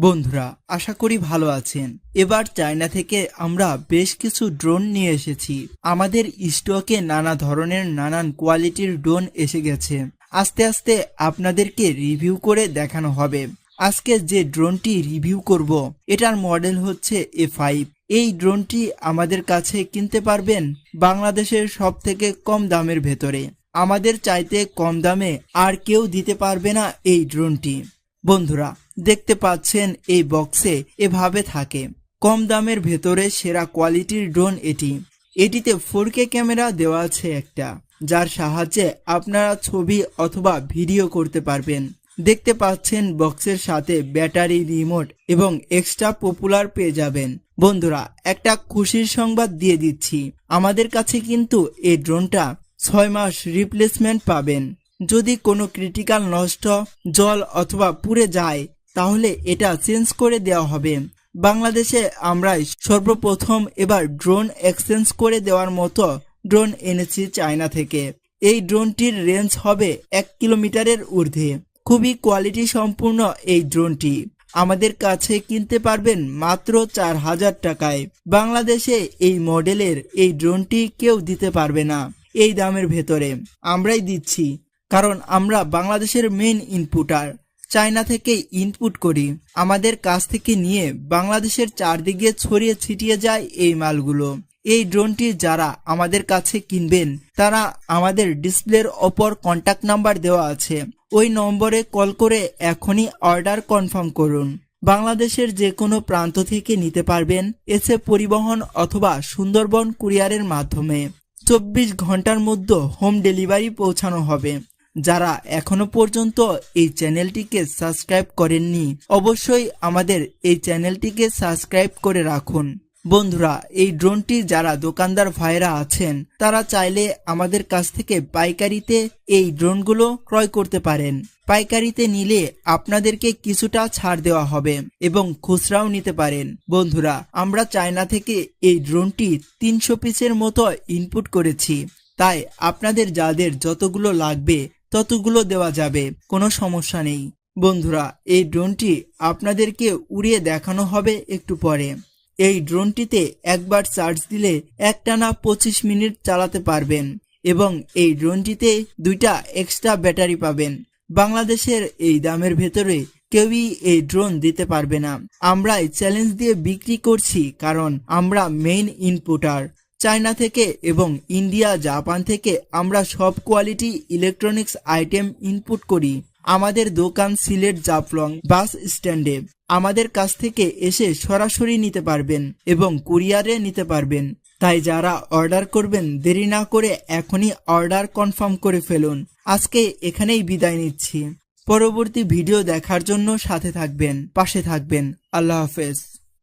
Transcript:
বন্ধুরা, আশা করি ভালো আছেন। এবার চায়না থেকে আমরা বেশ কিছু ড্রোন নিয়ে এসেছি। আমাদের স্টকে নানা ধরনের নানান কোয়ালিটির ড্রোন এসে গেছে। আস্তে আস্তে আপনাদেরকে রিভিউ করে দেখানো হবে। আজকে যে ড্রোনটি রিভিউ করব এটার মডেল হচ্ছে A5। এই ড্রোনটি আমাদের কাছে কিনতে পারবেন বাংলাদেশের সব থেকে কম দামের ভেতরে। আমাদের চাইতে কম দামে আর কেউ দিতে পারবে না এই ড্রোনটি। বন্ধুরা, দেখতে পাচ্ছেন এই বক্সে এভাবে থাকে। কম দামের ভেতরে সেরা কোয়ালিটির ড্রোন এটি। এটিতে 4K ক্যামেরা দেওয়া আছে একটা, যার সাহায্যে আপনারা ছবি অথবা ভিডিও করতে পারবেন। দেখতে পাচ্ছেন বক্সের সাথে ব্যাটারি, রিমোট এবং এক্সট্রা পপুলার পেয়ে যাবেন। বন্ধুরা, একটা খুশির সংবাদ দিয়ে দিচ্ছি, আমাদের কাছে কিন্তু এই ড্রোনটা 6 মাস রিপ্লেসমেন্ট পাবেন। যদি কোনো ক্রিটিক্যাল নষ্ট, জল অথবা পুড়ে যায় তাহলে এটা চেঞ্জ করে দেওয়া হবে। বাংলাদেশে আমরাই সর্বপ্রথম এবার ড্রোন এক্সচেঞ্জ করে দেওয়ার মতো ড্রোন এনেছি চায়না থেকে। এই ড্রোনটির রেঞ্জ হবে 1 কিলোমিটারের ঊর্ধ্বে। খুবই কোয়ালিটি সম্পূর্ণ এই ড্রোনটি আমাদের কাছে কিনতে পারবেন মাত্র 4000 টাকায়। বাংলাদেশে এই মডেলের এই ড্রোনটি কেউ দিতে পারবে না। এই দামের ভেতরে আমরাই দিচ্ছি, কারণ আমরা বাংলাদেশের মেইন ইনপুটার। চায়না থেকে ইনপুট করি, আমাদের কাছ থেকে নিয়ে বাংলাদেশের চারদিকে ছড়িয়ে ছিটিয়ে যায় এই মালগুলো। এই ড্রোনটি যারা আমাদের কাছে কিনবেন তারা আমাদের ডিসপ্লের ওপর কন্ট্যাক্ট নাম্বার দেওয়া আছে, ওই নম্বরে কল করে এখনই অর্ডার কনফার্ম করুন। বাংলাদেশের যে কোনো প্রান্ত থেকে নিতে পারবেন এসে পরিবহন অথবা সুন্দরবন কুরিয়ারের মাধ্যমে। 24 ঘন্টার মধ্যে হোম ডেলিভারি পৌঁছানো হবে। যারা এখনো পর্যন্ত এই চ্যানেলটিকে সাবস্ক্রাইব করেননি অবশ্যই আমাদের এই চ্যানেলটিকে সাবস্ক্রাইব করে রাখুন। বন্ধুরা, এই ড্রোনটি যারা দোকানদার ভাইরা আছেন তারা চাইলে আমাদের কাছ থেকে পাইকারিতে এই ড্রোনগুলো ক্রয় করতে পারেন। পাইকারিতে নিলে আপনাদেরকে কিছুটা ছাড় দেওয়া হবে এবং খুচরাও নিতে পারেন। বন্ধুরা, আমরা চায়না থেকে এই ড্রোনটি 300 পিসের মতো ইনপুট করেছি, তাই আপনাদের যাদের যতগুলো লাগবে ততগুলো দেওয়া যাবে, কোনো সমস্যা নেই। বন্ধুরা, এই ড্রোনটি আপনাদেরকে উড়িয়ে দেখানো হবে একটু পরে। এই ড্রোনটিতে একবার চার্জ দিলে একটানা 25 মিনিট চালাতে পারবেন এবং এই ড্রোনটিতে 2টা এক্সট্রা ব্যাটারি পাবেন। বাংলাদেশের এই দামের ভেতরে কেউই এই ড্রোন দিতে পারবে না। আমরাই চ্যালেঞ্জ দিয়ে বিক্রি করছি, কারণ আমরা মেইন ইনপুটার। চায়না থেকে এবং ইন্ডিয়া, জাপান থেকে আমরা সব কোয়ালিটি ইলেকট্রনিক্স আইটেম ইনপুট করি। আমাদের দোকান সিলেট জাফলং বাস স্ট্যান্ডে। আমাদের কাছ থেকে এসে সরাসরি নিতে পারবেন এবং কুরিয়ারে নিতে পারবেন। তাই যারা অর্ডার করবেন দেরি না করে এখনই অর্ডার কনফার্ম করে ফেলুন। আজকে এখানেই বিদায় নিচ্ছি। পরবর্তী ভিডিও দেখার জন্য সাথে থাকবেন, পাশে থাকবেন। আল্লাহ হাফেজ।